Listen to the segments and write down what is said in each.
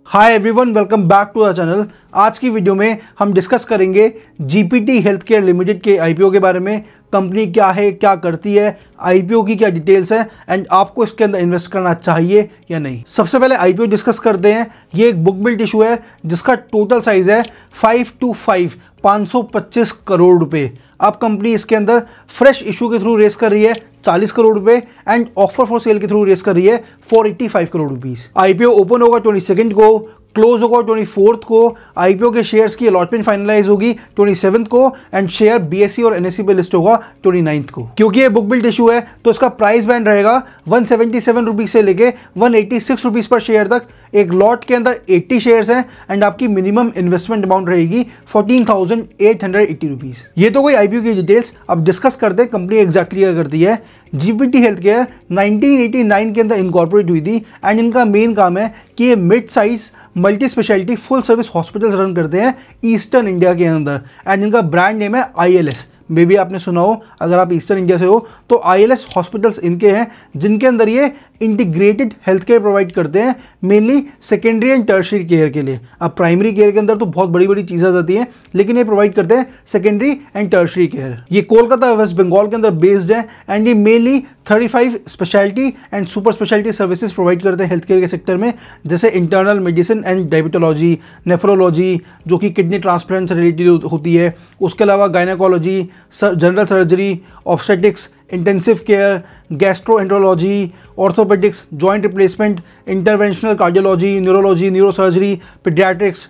Hi everyone, welcome back to the channel. आज की video में हम डिस्कस करेंगे जीपीटी हेल्थकेयर लिमिटेड के आईपीओ के बारे में। कंपनी क्या है, क्या करती है, आईपीओ की क्या डिटेल्स है एंड आपको इसके अंदर इन्वेस्ट करना चाहिए या नहीं। सबसे पहले आईपीओ डिस्कस करते हैं। ये एक बुक बिल्ट इशू है जिसका टोटल साइज है 525 करोड़ रुपए। अब कंपनी इसके अंदर फ्रेश इशू के थ्रू रेस कर रही है 40 करोड़ रुपए एंड ऑफर फॉर सेल के थ्रू रेस कर रही है 485 करोड़ रुपीस। आईपीओ ओपन होगा 22 को, क्लोज होगा 24 को। आईपीओ के शेयर्स की अलॉटमेंट फाइनलाइज होगी 27 को एंड शेयर बीएसई और एनएसई पे लिस्ट होगा 29 को। क्योंकि ये बुक बिल्ट इशू है तो इसका प्राइस बैंड रहेगा 177 रुपीज से लेके 186 रुपीज पर शेयर तक। एक लॉट के अंदर 80 शेयर्स हैं एंड आपकी मिनिमम इन्वेस्टमेंट अमाउंट रहेगी 14,880 रुपीज। ये तो कोई आईपीओ की डिटेल्स। अब डिस्कस करते हैं कंपनी एग्जैक्टली क्या करती है। जीपीटी हेल्थकेयर 1989 के अंदर इनकॉर्पोरेट हुई थी एंड इनका मेन काम है कि ये mid size multi speciality full service hospitals run करते हैं ईस्टर्न इंडिया के अंदर एंड इनका ब्रांड नेम है आईएलएस। मे बी आपने सुना हो, अगर आप ईस्टर्न इंडिया से हो तो आईएलएस हॉस्पिटल्स इनके हैं जिनके अंदर ये इंटीग्रेटेड हेल्थ केयर प्रोवाइड करते हैं, mainly secondary and tertiary care के लिए। अब प्राइमरी केयर के अंदर तो बहुत बड़ी बड़ी चीज़ें आ जाती हैं, लेकिन ये प्रोवाइड करते हैं सेकेंडरी एंड टर्शियरी केयर। ये कोलकाता वेस्ट बंगाल के अंदर बेस्ड है एंड ये mainly 35 speciality and super speciality services provide करते हैं हेल्थ केयर के सेक्टर में, जैसे internal medicine and diabetology, nephrology जो कि किडनी ट्रांसप्लांट से रिलेटेड होती है, उसके अलावा gynaecology, general surgery, obstetrics, intensive care, gastroenterology, orthopaedics, joint replacement, interventional cardiology, neurology, neurosurgery, paediatrics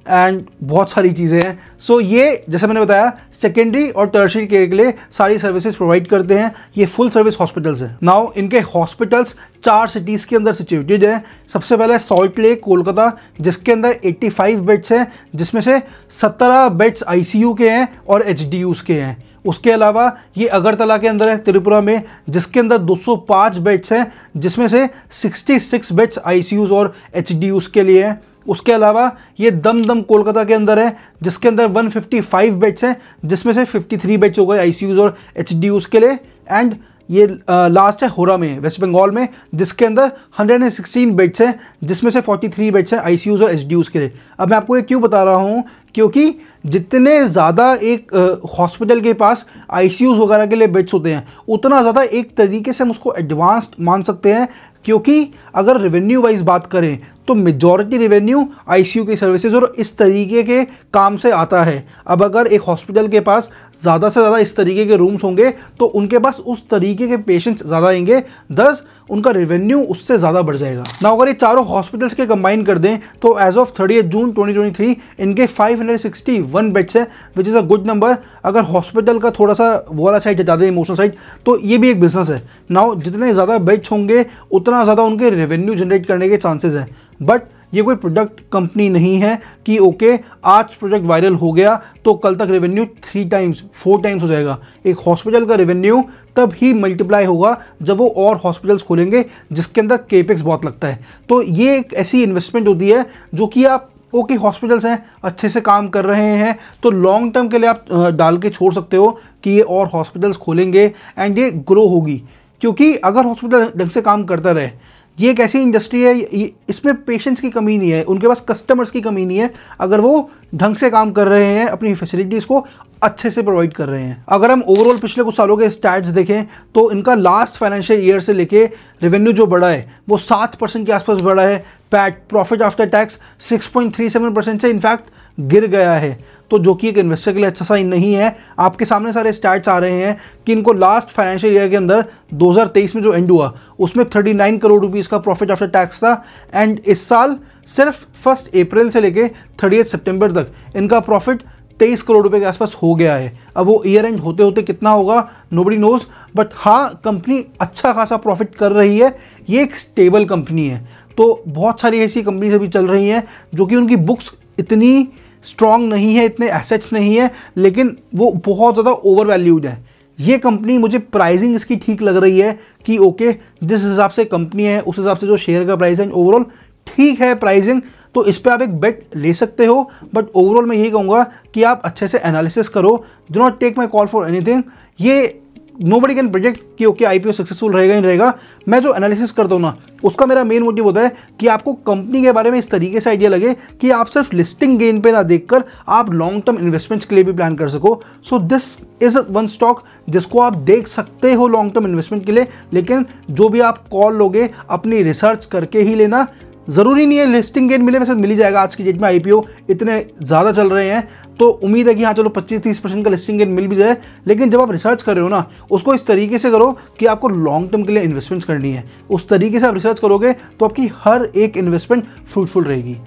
and बहुत सारी चीज़ें हैं। सो ये जैसे मैंने बताया सेकेंडरी और टर्शियरी केयर के लिए सारी सर्विसेज प्रोवाइड करते हैं। ये फुल सर्विस हॉस्पिटल्स हैं। नाउ इनके हॉस्पिटल्स 4 सिटीज़ के अंदर सिचुएटेड है। सबसे पहले सॉल्ट लेक कोलकाता, जिसके अंदर 85 बेड्स हैं, जिसमें से 17 बेड्स आईसीयू के हैं और एचडीयूज के हैं। उसके अलावा ये अगरतला के अंदर है त्रिपुरा में, जिसके अंदर 205 बेड्स हैं, जिसमें से 66 बेड्स आईसीयूज और एचडीयूज के लिए हैं। उसके अलावा ये दमदम कोलकाता के अंदर है, जिसके अंदर 155 बेड्स हैं, जिसमें से 53 बेड्स हो गए आईसीयूज और एचडीयूज के लिए। एंड ये लास्ट है होरा में, वेस्ट बंगाल में, जिसके अंदर 116 बेड्स हैं, जिसमें से 43 बेड्स हैं आईसीयूज और एचडीयूज के लिए। अब मैं आपको ये क्यों बता रहा हूँ, क्योंकि जितने ज़्यादा एक हॉस्पिटल के पास आईसीयूज वगैरह के लिए बेड्स होते हैं, उतना ज़्यादा एक तरीके से हम उसको एडवांस्ड मान सकते हैं। क्योंकि अगर रेवेन्यू वाइज बात करें तो मेजॉरिटी रेवेन्यू आईसीयू की सर्विसेज और इस तरीके के काम से आता है। अब अगर एक हॉस्पिटल के पास ज़्यादा से ज़्यादा इस तरीके के रूम्स होंगे तो उनके पास उस तरीके के पेशेंट्स ज़्यादा आएंगे, दस उनका रेवेन्यू उससे ज़्यादा बढ़ जाएगा ना। अगर ये चारों हॉस्पिटल्स के कंबाइन कर दें तो एज ऑफ 30 जून 2023 इनके 561 बेड्स है, which is a good number. अगर हॉस्पिटल का थोड़ा सा वो वाला साइड हटा दें, इमोशनल साइड, तो ये भी एक बिजनेस है। नाउ जितने ज़्यादा बेड्स होंगे उतना ज़्यादा उनके रेवेन्यू जनरेट करने के चांसेस हैं। बट ये कोई प्रोडक्ट कंपनी नहीं है कि ओके आज प्रोडक्ट वायरल हो गया तो कल तक रेवेन्यू 3 टाइम्स 4 टाइम्स हो जाएगा। एक हॉस्पिटल का रेवेन्यू तब ही मल्टीप्लाई होगा जब वो और हॉस्पिटल्स खोलेंगे जिसके अंदर केपेक्स बहुत लगता है। तो ये एक ऐसी इन्वेस्टमेंट होती है जो कि आप ओके हॉस्पिटल्स हैं, अच्छे से काम कर रहे हैं, तो लॉन्ग टर्म के लिए आप डाल के छोड़ सकते हो कि ये और हॉस्पिटल्स खोलेंगे एंड ये ग्रो होगी। क्योंकि अगर हॉस्पिटल ढंग से काम करता रहे, ये एक ऐसी इंडस्ट्री है, इसमें पेशेंट्स की कमी नहीं है, उनके पास कस्टमर्स की कमी नहीं है, अगर वो ढंग से काम कर रहे हैं, अपनी फैसिलिटीज़ को अच्छे से प्रोवाइड कर रहे हैं। अगर हम ओवरऑल पिछले कुछ सालों के स्टैट्स देखें तो इनका लास्ट फाइनेंशियल ईयर से लेके रेवेन्यू जो बढ़ा है वो 7% के आसपास बढ़ा है। पैट प्रॉफिट आफ्टर टैक्स 6.37% से इनफैक्ट गिर गया है, तो जो कि एक इन्वेस्टर के लिए अच्छा साइन नहीं है। आपके सामने सारे स्टैट्स आ रहे हैं कि इनको लास्ट फाइनेंशियल ईयर के अंदर 2023 में जो एंड हुआ उसमें 39 करोड़ रुपीज़ का प्रॉफिट आफ्टर टैक्स था एंड इस साल सिर्फ 1 अप्रैल से लेके 30 सितंबर तक इनका प्रॉफिट 23 करोड़ रुपए के आसपास हो गया है। अब वो ईयर एंड होते होते कितना होगा नोबडी नोज, बट हाँ कंपनी अच्छा खासा प्रॉफिट कर रही है। ये एक स्टेबल कंपनी है। तो बहुत सारी ऐसी कंपनीज अभी चल रही हैं जो कि उनकी बुक्स इतनी स्ट्रॉन्ग नहीं है, इतने एसेट्स नहीं है, लेकिन वो बहुत ज़्यादा ओवर वैल्यूड है। ये कंपनी मुझे प्राइसिंग इसकी ठीक लग रही है कि ओके जिस हिसाब से कंपनी है उस हिसाब से जो शेयर का प्राइस है ओवरऑल ठीक है प्राइसिंग, तो इस पर आप एक बेट ले सकते हो। बट ओवरऑल मैं यही कहूँगा कि आप अच्छे से एनालिसिस करो, do not take my call for anything. ये नोबडी कैन प्रोजेक्ट कि ओके आईपीओ सक्सेसफुल रहेगा ही रहेगा। मैं जो एनालिसिस करता हूँ ना, उसका मेरा मेन मोटिव होता है कि आपको कंपनी के बारे में इस तरीके से आइडिया लगे कि आप सिर्फ लिस्टिंग गेन पे ना देखकर आप लॉन्ग टर्म इन्वेस्टमेंट्स के लिए भी प्लान कर सको। So this is one stock जिसको आप देख सकते हो लॉन्ग टर्म इन्वेस्टमेंट के लिए, लेकिन जो भी आप कॉल लोगे अपनी रिसर्च करके ही लेना। ज़रूरी नहीं है लिस्टिंग गेन मिले, वैसे मिल ही जाएगा। आज की डेट में आईपीओ इतने ज़्यादा चल रहे हैं तो उम्मीद है कि हाँ चलो 25-30% का लिस्टिंग गेन मिल भी जाए, लेकिन जब आप रिसर्च कर रहे हो ना, उसको इस तरीके से करो कि आपको लॉन्ग टर्म के लिए इन्वेस्टमेंट्स करनी है। उस तरीके से आप रिसर्च करोगे तो आपकी हर एक इन्वेस्टमेंट फ्रूटफुल रहेगी।